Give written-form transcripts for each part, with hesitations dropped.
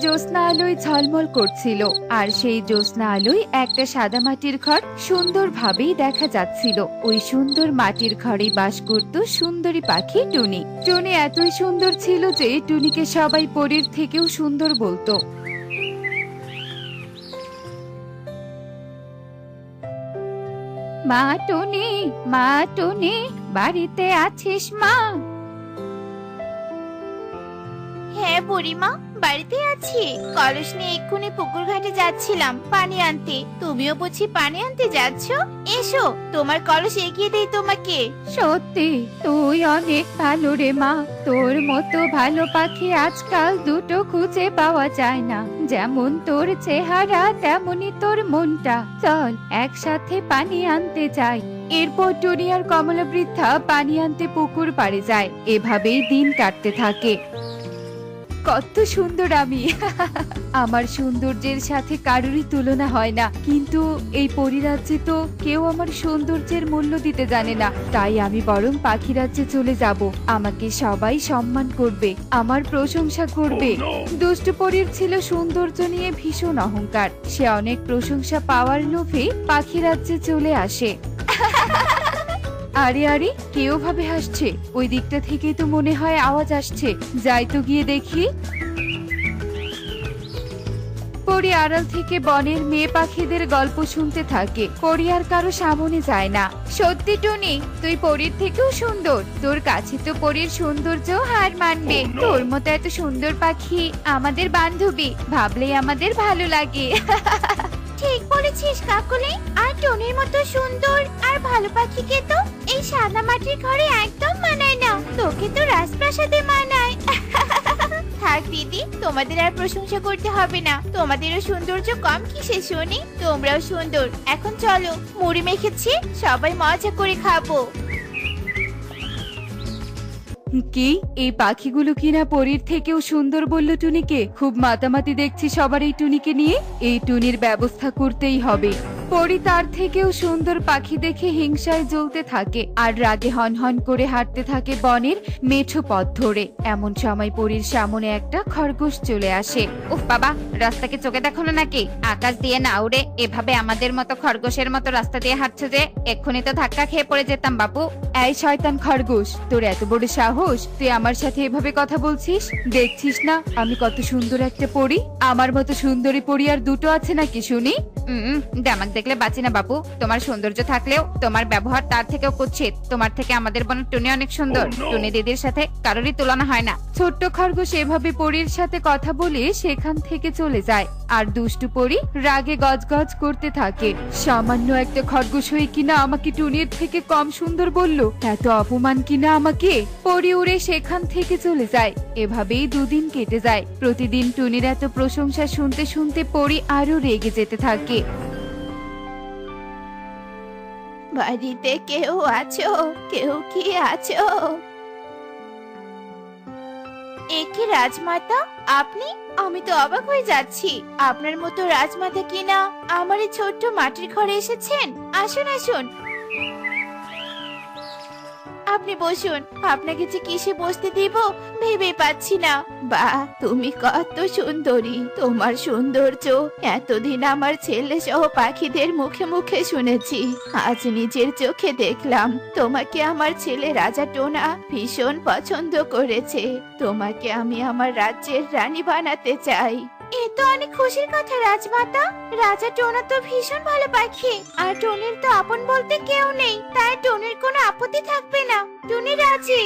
জ্যোৎস্না আলোয় ঝলমল করছিল, আর সেই জ্যোৎস্না আলোয় একটা সাদা মাটির ঘর সুন্দরভাবেই দেখা যাচ্ছিল। ওই সুন্দর মাটির ঘরে বাস করত সুন্দরী পাখি টুনি। টুনি এতই সুন্দর ছিল যে টুনিকে সবাই পরীর থেকেও সুন্দর বলতো। মা টুনি, মা টুনি, বাড়িতে আছিস মা? হ্যাঁ বুড়িমা, বাড়িতে আছি। কলস নিয়ে এক্ষুনি পুকুর ঘাটে যাচ্ছিলাম পানি আনতে। তুমিও বুঝি পানি আনতে যাচ্ছ? এসো, তোমার কলস এগিয়ে দেই তোমাকে। সত্যি তুই অনেক ভালো রে মা। তোর মতো ভালো পাখি আজকাল দুটো খুঁজে পাওয়া যায় না। যেমন তোর চেহারা তেমনি তোর মনটা। চল একসাথে পানি আনতে যাই। এরপর টুনি আর কমলা বৃদ্ধা পানি আনতে পুকুর পাড়ে যায়। এভাবেই দিন কাটতে থাকে। কত সুন্দর আমি! আমার সৌন্দর্যের সাথে কারোরই তুলনা হয় না, কিন্তু এই পরিরাজ্যে তো কেউ আমার সৌন্দর্যের মূল্য দিতে জানে না। তাই আমি বরং পাখি রাজ্যে চলে যাব। আমাকে সবাই সম্মান করবে, আমার প্রশংসা করবে। দুষ্টু পরীর ছিল সৌন্দর্য নিয়ে ভীষণ অহংকার। সে অনেক প্রশংসা পাওয়ার লোভে পাখি রাজ্যে চলে আসে। আরে আরে, কেউ ভাবে হাসছে। ওই দিকটা থেকেই তো মনে হয় আওয়াজ আসছে। যাই তো গিয়ে দেখি। পরি আড়াল থেকে বনের মেয়ে পাখিদের গল্প শুনতে থাকে। পরি আর কারো সামনে যায় না। সত্যি টুনি, তুই পরীর থেকেও সুন্দর। তোর কাছে তো পরীর সৌন্দর্য হার মানবে। তোর মতো এত সুন্দর পাখি আমাদের বান্ধবী, ভাবলেই আমাদের ভালো লাগে। ঠিক বলেছিস কাকুলি। আর টুনির মতো সুন্দর আর ভালো পাখিকে তো এই সাদা মাটির ঘরে একদম মানায় না। তোকে তো রাজপ্রাসাদে মানায়। থাক দিদি, তোমাদের আর প্রশংসা করতে হবে না। তোমাদেরও সৌন্দর্য কম কিসে শুনি? তোমরাও সুন্দর। এখন চলো, মুড়ি মেখেছি, সবাই মজা করে খাবো। কি, এই পাখিগুলো কিনা পরীর থেকেও সুন্দর বলল টুনিকে? খুব মাতামাতি দেখছি সবার এই টুনিকে নিয়ে। এই টুনির ব্যবস্থা করতেই হবে। পরি তার থেকেও সুন্দর পাখি দেখে হিংসায় জ্বলতে থাকে আর রাগে হনহন করে হাঁটতে থাকে বনের মেঠো পথ ধরে। এমন সময় পরীর সামনে একটা খরগোশ চলে আসে। উফ বাবা, রাস্তাকে চোখে দেখো না নাকি? আকাশ দিয়ে না উড়ে এভাবে আমাদের মতো খরগোশের মতো রাস্তা দিয়ে হাঁটছে যে, এক্ষুনি তো ধাক্কা খেয়ে পড়ে যেতাম বাবু। এই শয়তান খরগোশ, তোর এত বড় সাহস! তুই আমার সাথে এভাবে কথা বলছিস? দেখছিস না আমি কত সুন্দর একটা পরী? আমার মতো সুন্দরী পরী আর দুটো আছে নাকি শুনি? দামাক দেখলে বাঁচি না বাবু। তোমার সৌন্দর্য থাকলেও তোমার ব্যবহার তার থেকেও কুৎসিত। তোমার থেকে আমাদের বোনের টুনি অনেক সুন্দর। টুনি দিদির সাথে কারোরই তুলনা হয় না। ছোট্ট খরগোশ এভাবে পরীর সাথে কথা বলে সেখান থেকে চলে যায়। আর দুষ্টু পরী রাগে গজগজ করতে থাকে। সামান্য একটা খরগোশ হয়ে কিনা আমাকে টুনির থেকে কম সুন্দর বলল? এত অপমান কিনা আমাকে! পরী উড়ে সেখান থেকে চলে যায়। এভাবেই দুদিন কেটে যায়। প্রতিদিন টুনির এত প্রশংসা শুনতে শুনতে পরী আরো রেগে যেতে থাকে। বাড়িতে কেউ আছো? কেউ কি আছো? একে রাজমাতা, আপনি? আমি তো অবাক হয়ে যাচ্ছি। আপনার মতো রাজমাতা কিনা আমার এই ছোট্ট মাটির ঘরে এসেছেন। আসুন আসুন, আপনি বসুন। আপনাকে যে কিসে বসতে দিব ভেবে পাচ্ছি না। বাহ, তুমি কত সুন্দরী! তোমার সৌন্দর্য এতদিন আমার ছেলে সহ পাখিদের মুখে মুখে শুনেছি, আজ নিজের চোখে দেখলাম। তোমাকে আমার ছেলে রাজা টোনা ভীষণ পছন্দ করেছে। তোমাকে আমি আমার রাজ্যের রানী বানাতে চাই। এ তো অনেক খুশির কথা রাজমাতা। রাজা টোনা তো ভীষণ ভালো পাখি, আর টুনির তো আপন বলতে কেউ নেই। তাই টুনির কোনো আপত্তি থাকবে না। টুনি রাজি।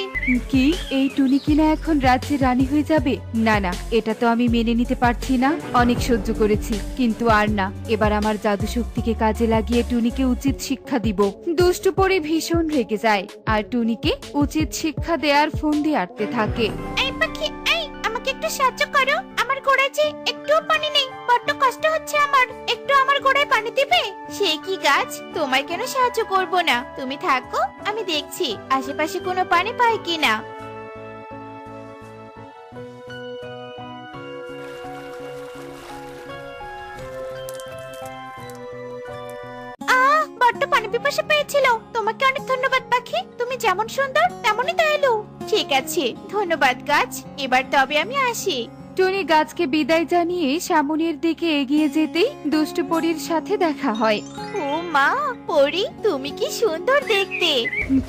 কি, এই টুনি কিনা এখন রাজ্যের রানী হয়ে যাবে? না না, এটা তো আমি মেনে নিতে পারছি না। অনেক সহ্য করেছি, কিন্তু আর না। এবার আমার জাদু শক্তিকে কাজে লাগিয়ে টুনিকে উচিত শিক্ষা দিব। দুষ্টু পরী ভীষণ রেগে যায় আর টুনিকে উচিত শিক্ষা দেওয়ার ফন্দি আটতে থাকে। এই পাখি, এই আমাকে একটু সাহায্য করো। আমার গোড়ায় যে একটু পানি নেই, বড্ড কষ্ট হচ্ছে আমার। একটু আমার গোড়ায় পানি দিবে? সে কি গাছ, তোমায় কেন সাহায্য করব না। তুমি থাকো, আমি দেখছি আশেপাশে কোনো পানি পাই কিনা। বড্ড পানি পিপাসা পেয়েছিল। তোমাকে অনেক ধন্যবাদ পাখি, তুমি যেমন সুন্দর তেমনই দয়ালু। ঠিক আছে, ধন্যবাদ গাছ। এবার তবে আমি আসি। টুনি গাছকে বিদায় জানিয়ে সামনের দিকে এগিয়ে যেতেই দুষ্টু পরীর সাথে দেখা হয়। ও মা, পরি তুমি কি সুন্দর দেখতে।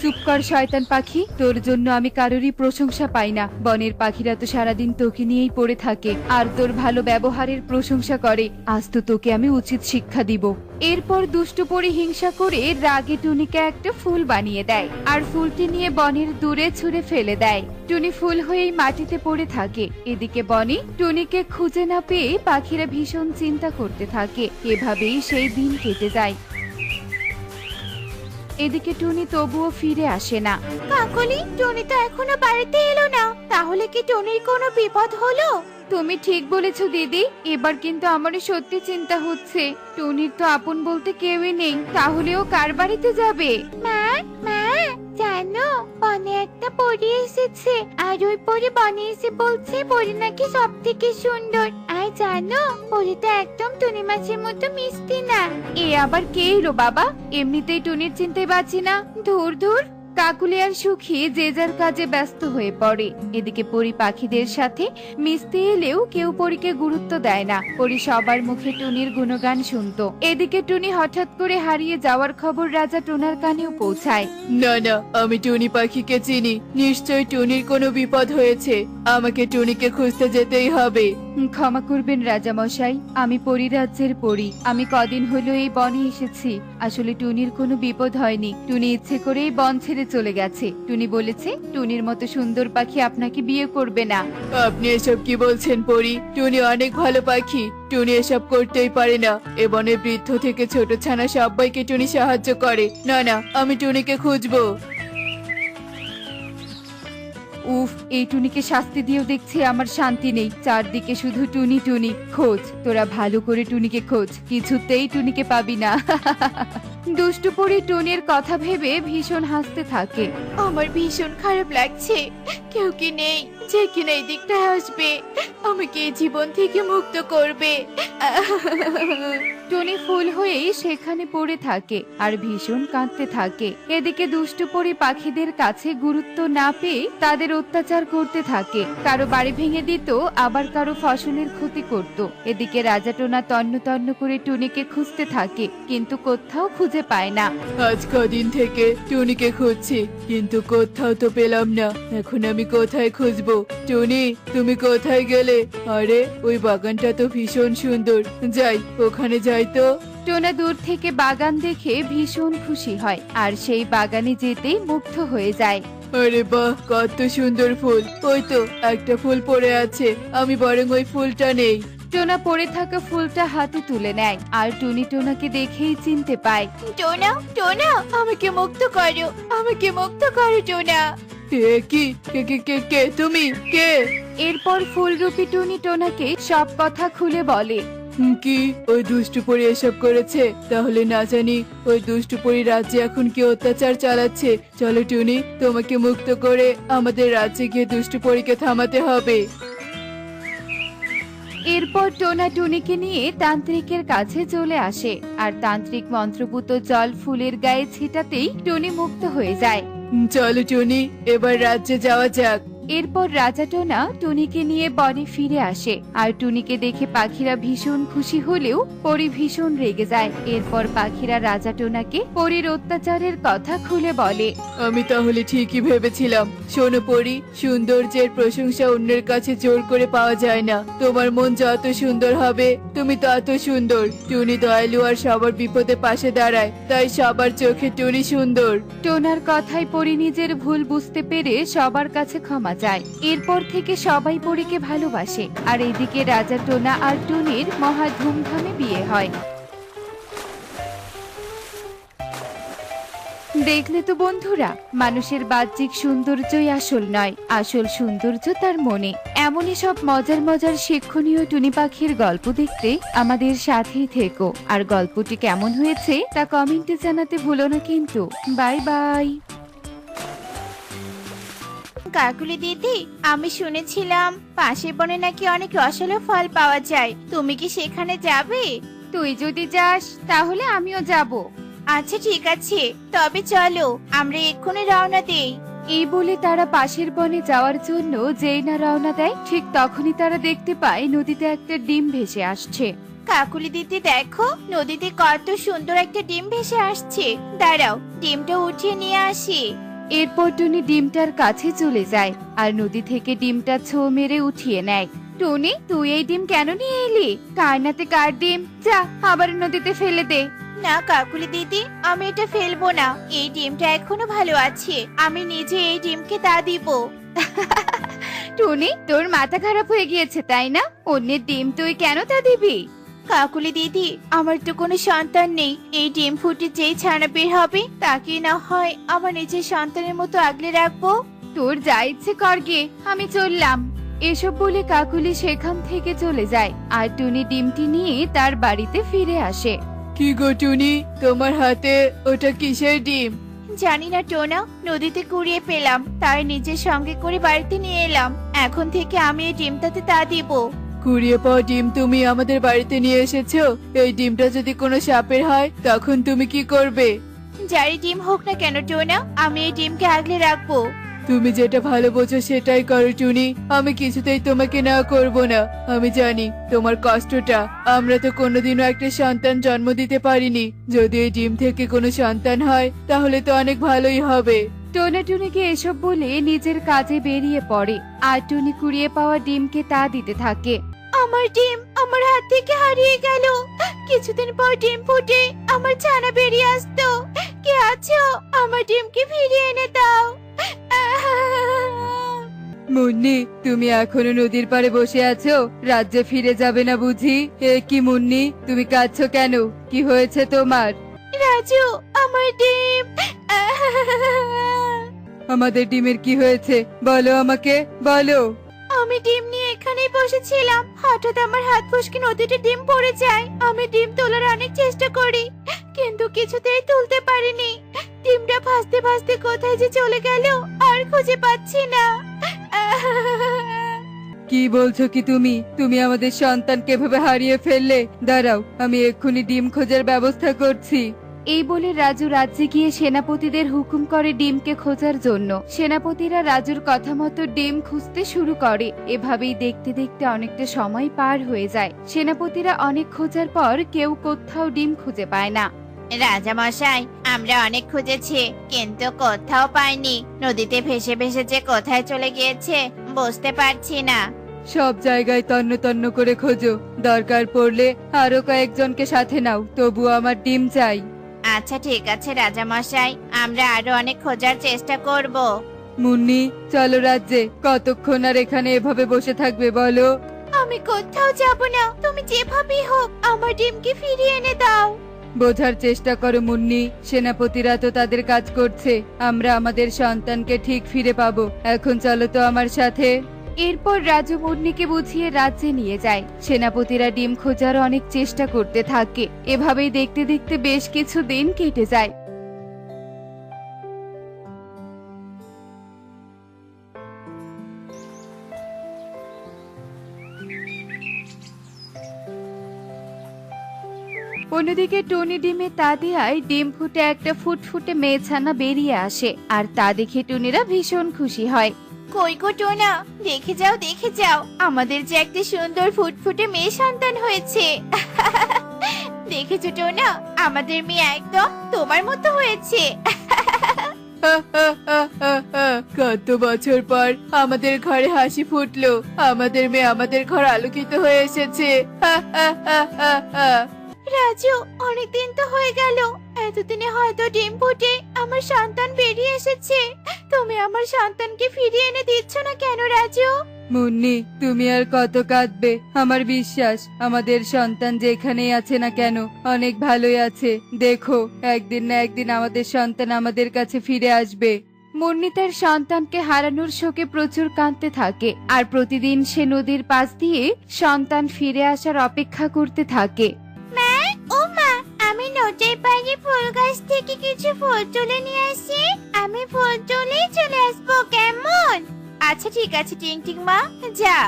চুপ কর শয়তান পাখি, তোর জন্য আমি কারোরই প্রশংসা পাই না। বনের পাখিরা তো সারাদিন তোকে নিয়েই পড়ে থাকে আর তোর ভালো ব্যবহারের প্রশংসা করে। আজ তো তোকে আমি উচিত শিক্ষা দিব। এরপর দুষ্টু পরী হিংসা করে রাগে টুনিকে একটা ফুল বানিয়ে দেয় আর ফুলটি নিয়ে বনের দূরে ছুঁড়ে ফেলে দেয়। টুনি ফুল হয়েই মাটিতে পড়ে থাকে। এদিকে বনে টুনিকে খুঁজে না পেয়ে পাখিরা ভীষণ চিন্তা করতে থাকে। এভাবেই সেই দিন কেটে যায়। এদিকে টুনি তবুও ফিরে আসে না। কাকলি, টনি তো এখনো বাড়িতে এলো না, তাহলে কি টনির কোনো বিপদ হলো? তুমি ঠিক বলেছো দিদি, এবার কিন্তু আমারও সত্যি চিন্তা হচ্ছে। টুনির তো আপন বলতে কেউই নেই, তাহলেও কার বাড়িতে যাবে? মা, মা, জানো বনে একটা পরী এসেছে, আর ওই পরী বনে এসে বলছে পরী নাকি সব থেকে সুন্দর। আর জানো পরীটা একদম টুনি মাছের মতো মিষ্টি না। এ আবার কে এলো বাবা? এমনিতেই টুনির চিন্তায় বাঁচি না। ধুর ধুর। কাকুলি আর সুখী যে যার কাজে ব্যস্ত হয়ে পড়ে। এদিকে পরী পাখিদের সাথে মিশতে এলেও কেউ পরীকে গুরুত্ব দেয় না। পরী সবার মুখে টুনির গুণগান শুনতো। এদিকে টুনি হঠাৎ করে হারিয়ে যাওয়ার খবর রাজা টোনার কানেও পৌঁছায়। না না, আমি টুনি পাখিকে চিনি, নিশ্চয়ই টুনির কোনো বিপদ হয়েছে। আমাকে টুনিকে খুঁজতে যেতেই হবে। ক্ষমা করবেন রাজা মশাই, আমি পরিরাজ্যের পরী। আমি কদিন হলো এই বনে এসেছি। আসলে টুনির কোনো বিপদ হয়নি। টুনি ইচ্ছে করেই বন ছেড়ে চলে গেছে। টুনি বলেছে টুনির মতো সুন্দর পাখি আপনাকে বিয়ে করবে না। আপনি এসব কি বলছেন পরি? টুনি অনেক ভালো পাখি, টুনি এসব করতেই পারে না। এ বনে বৃদ্ধ থেকে ছোট ছানা সবাইকে টুনি সাহায্য করে। না না, আমি টুনিকে খুঁজবো। উফ, এই টুনিকে শাস্তি দিয়েও দেখছি আমার শান্তি নেই। চারদিকে শুধু টুনি টুনি। খোঁজ, তোরা ভালো করে টুনিকে খোঁজ, কিছুতেই টুনিকে পাবি না। দুষ্টু পরী টুনির কথা ভেবে ভীষণ হাসতে থাকে। আমার ভীষণ খারাপ লাগছে, কেউ কি নেই যে কিনা এই দিকটায় আসবে, আমাকে এই জীবন থেকে মুক্ত করবে। টুনি ফুল হয়েই সেখানে পড়ে থাকে আর ভীষণ কাঁদতে থাকে। এদিকে দুষ্টু পরী পাখিদের কাছে গুরুত্ব না পেয়ে তাদের অত্যাচার করতে থাকে। কারো বাড়ি ভেঙে দিত, আবার কারো ফসলের ক্ষতি করত। এদিকে রাজা টোনা তন্ন তন্ন করে টুনিকে খুঁজতে থাকে, কিন্তু কোথাও খুঁজে পায় না। আজ কদিন থেকে টুনিকে খুঁজছি, কিন্তু কোথাও তো পেলাম না। এখন আমি কোথায় খুঁজবো? টুনি, তুমি কোথায় গেলে? আরে ওই বাগানটা তো ভীষণ সুন্দর, যাই ওখানে যাই তো। টোনা দূর থেকে বাগান দেখে ভীষণ খুশি হয় আর সেই বাগানে যেতেই মুগ্ধ হয়ে যায়। আরে বাহ, কত সুন্দর ফুল! ওই তো একটা ফুল পড়ে আছে, আমি বরং ওই ফুলটা নেই। টোনা পড়ে থাকা ফুলটা হাতে তুলে নেয় আর টুনি টোনাকে দেখেই চিনতে পায়। টোনা, টোনা, আমাকে মুক্ত করো, আমাকে মুক্ত করো টোনা। কে কি? কে কে কে কে তুমি? কে? এরপর ফুলরূপী টুনি টোনাকে সব কথা খুলে বলে। কি ওই দুষ্টু পরী এসব করেছে? তাহলে না জানি ওই দুষ্টু পরী রাজ্যে এখন কি অত্যাচার চালাচ্ছে। চলো টুনি, তোমাকে মুক্ত করে আমাদের রাজ্যে গিয়ে দুষ্টু পরীকে থামাতে হবে। এরপর টোনা টুনিকে নিয়ে তান্ত্রিকের কাছে চলে আসে আর তান্ত্রিক মন্ত্রপুত জল ফুলের গায়ে ছিটাতেই টুনি মুক্ত হয়ে যায়। চলো টুনি, এবার রাজ্যে যাওয়া যাক। এরপর রাজা টোনা টুনিকে নিয়ে বনে ফিরে আসে আর টুনিকে দেখে পাখিরা ভীষণ খুশি হলেও পরী ভীষণ রেগে যায়। এরপর পাখিরা রাজা টোনাকে পরীর অত্যাচারের কথা খুলে বলে। আমি তাহলে ঠিকই ভেবেছিলাম। শোনো পরী, সৌন্দর্যের প্রশংসা অন্যের কাছে জোর করে পাওয়া যায় না। তোমার মন যত সুন্দর হবে তুমি তত সুন্দর। টুনি দয়ালু আর সবার বিপদে পাশে দাঁড়ায়, তাই সবার চোখে টুনি সুন্দর। টোনার কথায় পরী নিজের ভুল বুঝতে পেরে সবার কাছে ক্ষমা যায়। এরপর থেকে সবাই পরীকে ভালোবাসে আর এদিকে রাজা টোনা আর টুনির মহা ধুমধামে বিয়ে হয়। দেখলে তো বন্ধুরা, মানুষের বাহ্যিক সৌন্দর্যই আসল নয়, আসল সৌন্দর্য তার মনে। এমনই সব মজার মজার শিক্ষণীয় টুনি পাখির গল্প দেখতে আমাদের সাথেই থেকো। আর গল্পটি কেমন হয়েছে তা কমেন্টে জানাতে ভুলো না কিন্তু। Bye bye. কাকুলি দিদি, আমি শুনেছিলাম পাশের বনে নাকি অনেক রসালো ফল পাওয়া যায়, তুমি কি সেখানে যাবে? তুই যদি যাস তাহলে আমিও যাব। আচ্ছা ঠিক আছে, তবে চলো আমরা এক্ষুনি রওনা দেই। এই বলে তারা পাশের বনে যাওয়ার জন্য যেই না রওনা দেয়, ঠিক তখনই তারা দেখতে পায় নদীতে একটা ডিম ভেসে আসছে। কাকুলি দিদি দেখো, নদীতে কত সুন্দর একটা ডিম ভেসে আসছে। দাঁড়াও, ডিমটা উঠিয়ে নিয়ে আসি। এরপর টুনি ডিমটার কাছে চলে যায় আর নদী থেকে ডিমটা ছো মেরে উঠিয়ে নেয়। টুনি, তুই এই ডিম কেন নিয়ে এলি? কায়নাতে কার ডিম? যা, আবার নদীতে ফেলে দে। না কাকুলি দিদি, আমি এটা ফেলবো না। এই ডিমটা এখনো ভালো আছে, আমি নিজে এই ডিমকে তা দিব। টুনি, তোর মাথা খারাপ হয়ে গিয়েছে তাই না? অন্যের ডিম তুই কেন তা দিবি? কাকুলি দিদি, আমার তো কোনো সন্তান নেই। এই ডিম ফুটে যেই ছানা বের হবে তাকে না হয় আমার নিজের সন্তানের মতো আগলে রাখবো। তোর যা ইচ্ছে কর গে, আমি চললাম। এসব বলে কাকুলি সেখান থেকে চলে যায় আর টুনি ডিমটি নিয়ে তার বাড়িতে ফিরে আসে। কি গো টুনি, তোমার হাতে ওটা কিসের ডিম? জানি না টোনা, নদীতে কুড়িয়ে পেলাম, তাই নিজের সঙ্গে করে বাড়িতে নিয়ে এলাম। এখন থেকে আমি এই ডিমটাতে তা দিব। কুড়িয়ে পাওয়া ডিম তুমি আমাদের বাড়িতে নিয়ে এসেছো? এই ডিমটা যদি কোনো সাপের হয় তখন তুমি কি করবে? যারই ডিম হোক না কেন টোনা, আমি এই ডিমকে আগলে রাখবো। তুমি যেটা ভালো বোঝো সেটাই করো টুনি, আমি কিছুতেই তোমাকে না করব না। আমি জানি তোমার কষ্টটা। আমরা তো কোনোদিনও একটা সন্তান জন্ম দিতে পারিনি। যদি এই ডিম থেকে কোনো সন্তান হয় তাহলে তো অনেক ভালোই হবে। টোনা টুনিকে এসব বলে নিজের কাজে বেরিয়ে পড়ে আর টুনি কুড়িয়ে পাওয়া ডিমকে তা দিতে থাকে। আমার ডিম আমার হাত থেকে হারিয়ে গেল। কিছুদিন পর ডিম ফুটে আমার ছানা বেরিয়ে আসতো। কে আছো? আমার ডিমকে ফিরিয়ে এনে দাও। মুন্নি, তুমি এখনো নদীর পাড়ে বসে আছো? রাজ্যে ফিরে যাবে না বুঝি? এ কি মুন্নি, তুমি কাঁদছো কেন? কি হয়েছে তোমার? রাজু, আমার ডিম। আমাদের ডিমের কি হয়েছে বলো আমাকে, বলো। আমি ডিম নিয়ে এখানেই বসেছিলাম, হঠাৎ আমার হাত ফসকে নদীতে ডিম পড়ে যায়। আমি ডিম তোলার অনেক চেষ্টা করি, কিন্তু কিছুতেই তুলতে পারিনি। ডিমটা ভাসতে ভাসতে কোথায় যে চলে গেল আর খুঁজে পাচ্ছি না। কি বলছো কি তুমি? তুমি আমাদের সন্তানকে এভাবে হারিয়ে ফেললে? দাঁড়াও, আমি এক্ষুনি ডিম খোঁজার ব্যবস্থা করছি। এই বলে রাজু রাজ্যে গিয়ে সেনাপতিদের হুকুম করে ডিমকে খোঁজার জন্য। সেনাপতিরা রাজুর কথা মতো ডিম খুঁজতে শুরু করে। এভাবেই দেখতে দেখতে অনেকটা সময় পার হয়ে যায়। সেনাপতিরা অনেক খোঁজার পর কেউ কোথাও ডিম খুঁজে পায় না। রাজা মশাই, আমরা অনেক খুঁজেছি কিন্তু কোথাও পাইনি। নদীতে ভেসে ভেসে যে কোথায় চলে গিয়েছে বুঝতে পারছি না। সব জায়গায় তন্ন তন্ন করে খোঁজো, দরকার পড়লে আরো কয়েকজনকে সাথে নাও, তবুও আমার ডিম চাই। আচ্ছা ঠিক আছে রাজা মশাই, আমরা আরো অনেক খোঁজার চেষ্টা করব। মুন্নি, চলো রাজ্যে। কতক্ষণ আর এখানে এভাবে বসে থাকবে বলো? আমি কোথাও যাব না, তুমি যেভাবেই হোক আমার ডিমকে ফিরিয়ে এনে দাও। বোঝার চেষ্টা করো মুন্নি, সেনাপতিরা তো তাদের কাজ করছে। আমরা আমাদের সন্তানকে ঠিক ফিরে পাবো। এখন চলো তো আমার সাথে। এরপর রাজু মুন্নিকে বুঝিয়ে রাজ্যে নিয়ে যায়। সেনাপতিরা ডিম খোঁজার অনেক চেষ্টা করতে থাকে। এভাবেই দেখতে দেখতে বেশ কিছু দিন কেটে যায়। অন্যদিকে টুনি ডিমে তা দেয়ায় ডিম ফুটে একটা ফুটফুটে মেয়ে ছানা বেরিয়ে আসে আর তা দেখে টুনিরা ভীষণ খুশি হয়। কই গো টোনা, দেখে যাও দেখে যাও, আমাদের যে একটা সুন্দর ফুটফুটে মেয়ে সন্তান হয়েছে। দেখেছো টোনা, আমাদের মেয়ে একদম তোমার মতো হয়েছে। কত বছর পর আমাদের ঘরে হাসি ফুটলো। আমাদের মেয়ে আমাদের ঘর আলোকিত হয়ে এসেছে। রাজু, অনেকদিন তো হয়ে গেল, এতদিনে হয়তো ডিম ফুটে আমার সন্তান বেরিয়ে এসেছে। তুমি আমার সন্তানকে ফিরিয়ে এনে দিচ্ছ না কেন রাজু? মুন্নি, তুমি আর কত কাঁদবে? আমার বিশ্বাস আমাদের সন্তান যেখানেই আছে না কেন অনেক ভালোই আছে। দেখো, একদিন না একদিন আমাদের সন্তান আমাদের কাছে ফিরে আসবে। মুন্নি তার সন্তানকে হারানোর শোকে প্রচুর কাঁদতে থাকে আর প্রতিদিন সে নদীর পাশ দিয়ে সন্তান ফিরে আসার অপেক্ষা করতে থাকে। ও মা, আমি নদীর পাড়ে ফুল গাছ থেকে কিছু ফুল তুলে নিয়ে আসি। আমি ফুল তুলেই চলে আসবো, কেমন? আচ্ছা ঠিক আছে টিংটিং মা, যা।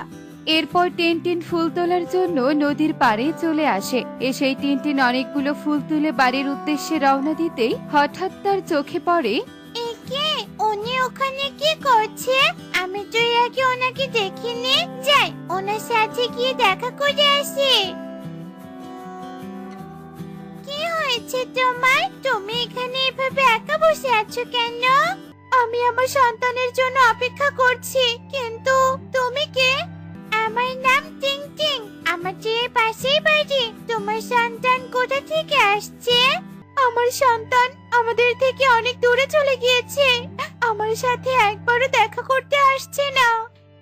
এরপর টিনটিন ফুল তোলার জন্য নদীর পাড়ে চলে আসে। এসেই টিনটিন অনেকগুলো ফুল তুলে বাড়ির উদ্দেশ্যে রওনা দিতেই হঠাৎ তার চোখে পড়ে। এ কে? উনি ওখানে কি করছে? আমি তো এর আগে ওনাকে দেখিনি। যাই, ওনার সাথে গিয়ে দেখা করে আসি। কি হয়েছে তোমার? তুমি এখানে এভাবে একা বসে আছো কেন? আমি আমার সন্তানের জন্য অপেক্ষা করছি, কিন্তু তুমি কে? আমার নাম টিং টিং। আমাদের পাশেই বাড়ি। তোমার সন্তান কোথা থেকে আসছে? আমার সন্তান আমাদের থেকে অনেক দূরে চলে গিয়েছে। আমার সাথে একবারও দেখা করতে আসছে না।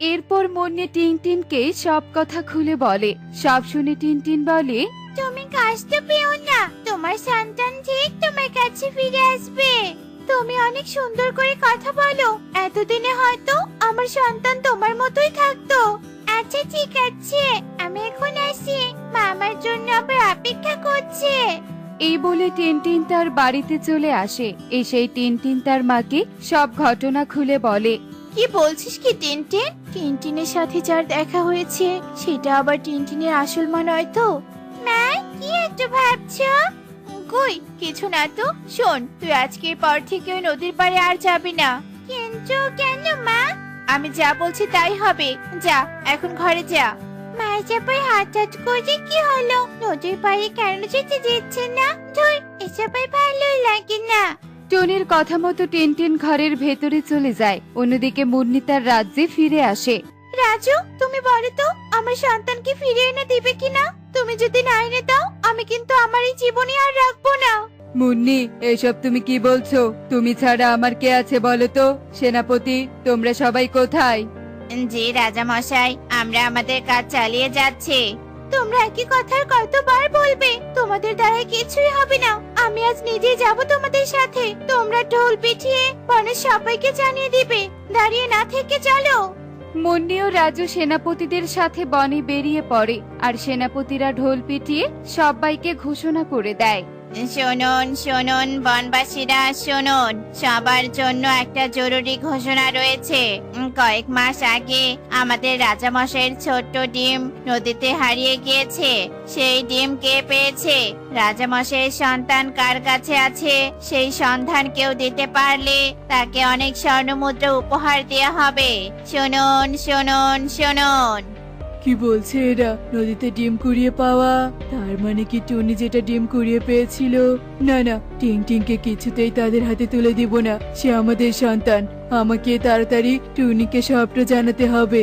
এরপর মুন্নি টিনটিনকে সব কথা খুলে বলে। সব শুনে টিনটিন বলে, তুমি কষ্ট পেও না, তোমার সন্তান ঠিক তোমার কাছে ফিরে আসবে। তুমি অনেক সুন্দর করে কথা বলো। এতদিনে হয়তো আমার সন্তান তোমার মতোই থাকতো। আচ্ছা ঠিক আছে, আমি এখন আসি। মা আমার জন্য আবার অপেক্ষা করছে। এই বলে টিনটিন তার বাড়িতে চলে আসে। এসেই টিনটিন তার মাকে সব ঘটনা খুলে বলে। কি বলছিস কি টিনটিন? টিনটিনের সাথে যার দেখা হয়েছে সেটা আবার টিনটিনের আসল মা নয় তো? মা, কি এত ভাবছো? কই কিছু না তো। শোন, তুই আজকের পর থেকে ওই নদীর পাড়ে আর যাবি না। কিন্তু কেন মা? আমি যা বলছি তাই হবে। যা, এখন ঘরে যা। মা যাবার হঠাৎ করে কি হলো? নদীর পাড়ে কেন যেতে দিচ্ছে না? ধুর, এসব আর ভালোই লাগে না। টনির কথা মতো টিনটিন ঘরের ভেতরে চলে যায়। অন্যদিকে মুন্নি তার রাজ্যে ফিরে আসে। রাজু, তুমি বলো তো আমার সন্তানকে ফিরিয়ে এনে দিবে কিনা? তুমি যদি না এনে দাও, আমি কিন্তু আমার এই জীবনে আর রাখবো না। মুন্নি, এসব তুমি কি বলছো? তুমি ছাড়া আমার কে আছে বলো তো? সেনাপতি, তোমরা সবাই কোথায়? জি রাজা মশাই, আমরা আমাদের কাজ চালিয়ে যাচ্ছি। তোমরা একই কথার কতবার বলবে? তোমাদের দ্বারা কিছুই হবে না। আমি আজ নিজেই যাব তোমাদের সাথে। তোমরা ঢোল পিটিয়ে বনের সবাইকে জানিয়ে দিবে। দাঁড়িয়ে না থেকে চলো। মুন্নি ও রাজু সেনাপতিদের সাথে বনে বেরিয়ে পড়ে। আর সেনাপতিরা ঢোল পিটিয়ে সবাইকে ঘোষণা করে দেয়। শুনুন শুনুন বনবাসীরা শুনুন, সবার জন্য একটা জরুরি ঘোষণা রয়েছে। কয়েক মাস আগে আমাদের রাজামশাইয়ের ছোট্ট ডিম নদীতে হারিয়ে গিয়েছে। সেই ডিম কে পেয়েছে? রাজামশাইয়ের সন্তান কার কাছে আছে সেই সন্ধান কেউ দিতে পারলে তাকে অনেক স্বর্ণমুদ্রা উপহার দেওয়া হবে। শুনুন শুনুন শুনুন। কি বলছে এরা? নদীতে ডিম কুড়িয়ে পাওয়া? তার মানে কি টুনি যেটা ডিম কুড়িয়ে পেয়েছিল? না না, টিং টিংকে কিছুতেই তাদের হাতে তুলে দিব না। সে আমাদের সন্তান। আমাকে তাড়াতাড়ি টুনিকে সবটা জানাতে হবে।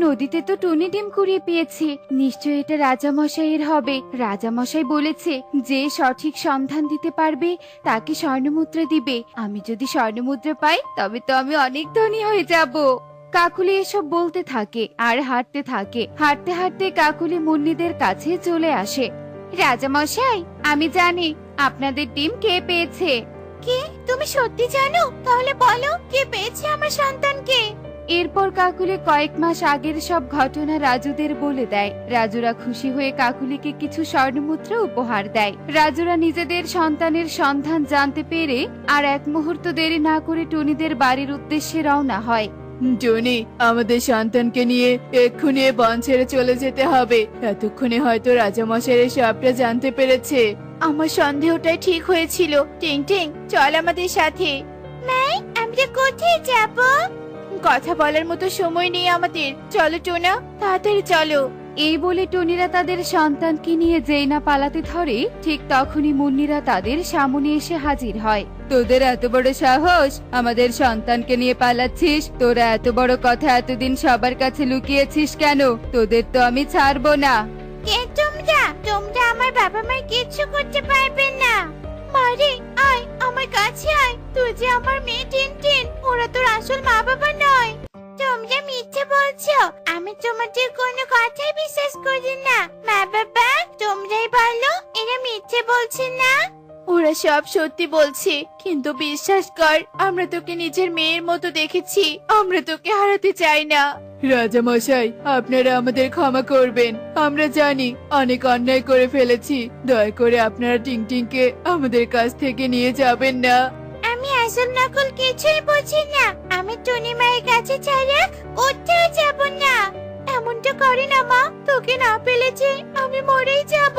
নদীতে তো টুনি ডিম কুড়িয়ে পেয়েছে, নিশ্চয়ই এটা রাজামশাইয়ের হবে। রাজামশাই বলেছে যে সঠিক সন্ধান দিতে পারবে তাকে স্বর্ণমুদ্রা দিবে। আমি যদি স্বর্ণমুদ্রা পাই তবে তো আমি অনেক ধনী হয়ে যাব। কাকুলি এসব বলতে থাকে আর হাঁটতে থাকে। হাঁটতে হাঁটতে কাকুলি মুন্নিদের কাছে চলে আসে। রাজামশাই, আমি জানি আপনাদের ডিম কে পেয়েছে। কি, তুমি সত্যি জানো? তাহলে বলো, কে পেয়েছে আমার সন্তানকে? এরপর কাকুলি কয়েক মাস আগের সব ঘটনা রাজুদের বলে দেয়। রাজুরা খুশি হয়ে কাকুলিকে কিছু স্বর্ণমুদ্রা উপহার দেয়। রাজুরা নিজেদের সন্তানের সন্ধান জানতে পেরে আর এক মুহূর্ত দেরি না করে টুনিদের বাড়ির উদ্দেশ্যে রওনা হয়। টনি, আমাদের সন্তানকে নিয়ে এক্ষুনি এ বন ছেড়ে চলে যেতে হবে। এতক্ষণে হয়তো রাজামশাইয়ের সবটা জানতে পেরেছে। আমার সন্দেহটাই ঠিক হয়েছিল। টিং টিং, চল আমাদের সাথে। নাই, আমরা কোথায় যাব? কথা বলার মতো সময় নেই আমাদের। চলো টোনা, তাড়াতাড়ি চলো। এই বলে টুনিরা তাদের সন্তানকে নিয়ে যেই না পালাতে ধরে, ঠিক তখনই মুন্নিরা তাদের সামনে এসে হাজির হয়। তোদের এত বড় সাহস, আমাদের সন্তানকে নিয়ে পালাচ্ছিস? তোরা এত বড় কথা এতদিন সবার কাছে লুকিয়েছিস কেন? তোদের তো আমি ছাড়বো না। কে তোমরা? তোমরা আমার বাবা মার কিচ্ছু করতে পারবে না। মারে, আয় আমার কাছে আয়। তুই যে আমার মেয়ে টিন টিন, ওরা তোর আসল মা বাবা নয়। তোমরা মিথ্যে বলছো। আমি তোমাদের কোনো কথাই বিশ্বাস করি না। মা বাবা, তোমরাই বলো এরা মিথ্যে বলছে না। ওরা সব সত্যি বলছে, কিন্তু বিশ্বাস কর, আমরা তোকে নিজের মেয়ের মতো দেখেছি। আমরা তোকে হারাতে চাই না। রাজামশাই, আপনারা আমাদের ক্ষমা করবেন। আমরা জানি অনেক অন্যায় করে ফেলেছি। দয়া করে আপনারা টিং টিংকে আমাদের কাছ থেকে নিয়ে যাবেন না। আমি আসল নকল কিছুই বুঝি না। আমি টুনি মায়ের কাছে ছাড়া কোথাও যাব না। এমনটা করে না মা, তোকে না পেলে যে আমি মরেই যাব।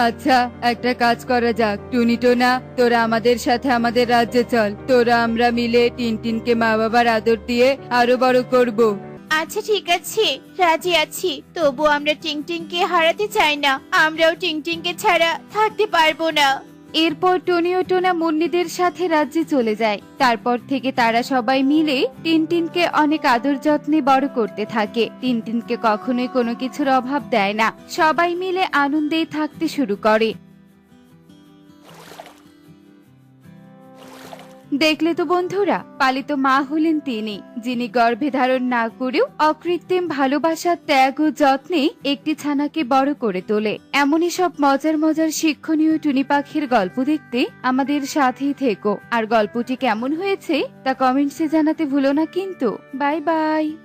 আচ্ছা, একটা কাজ করা যাক, টুনি টোনা, তোরা আমাদের সাথে আমাদের রাজ্যে চল। তোরা আমরা মিলে টিনটিনকে মা বাবার আদর দিয়ে আরো বড় করব। আচ্ছা ঠিক আছে, রাজি আছি। তবু আমরা টিংটিংকে হারাতে চাই না। আমরাও টিংটিংকে ছাড়া থাকতে পারবো না। এরপর টনি ও টোনা মুন্নিদের সাথে রাজ্যে চলে যায়। তারপর থেকে তারা সবাই মিলে টিনটিনকে অনেক আদর যত্নে বড় করতে থাকে। টিনটিনকে কখনোই কোনো কিছুর অভাব দেয় না। সবাই মিলে আনন্দেই থাকতে শুরু করে। দেখলে তো বন্ধুরা, পালিত মা হলেন তিনি, যিনি গর্ভে ধারণ না করেও অকৃত্রিম ভালোবাসা, ত্যাগ ও যত্নে একটি ছানাকে বড় করে তোলে। এমনই সব মজার মজার শিক্ষণীয় টুনি পাখির গল্প দেখতে আমাদের সাথেই থেকো। আর গল্পটি কেমন হয়েছে তা কমেন্টসে জানাতে ভুলো না কিন্তু। Bye bye.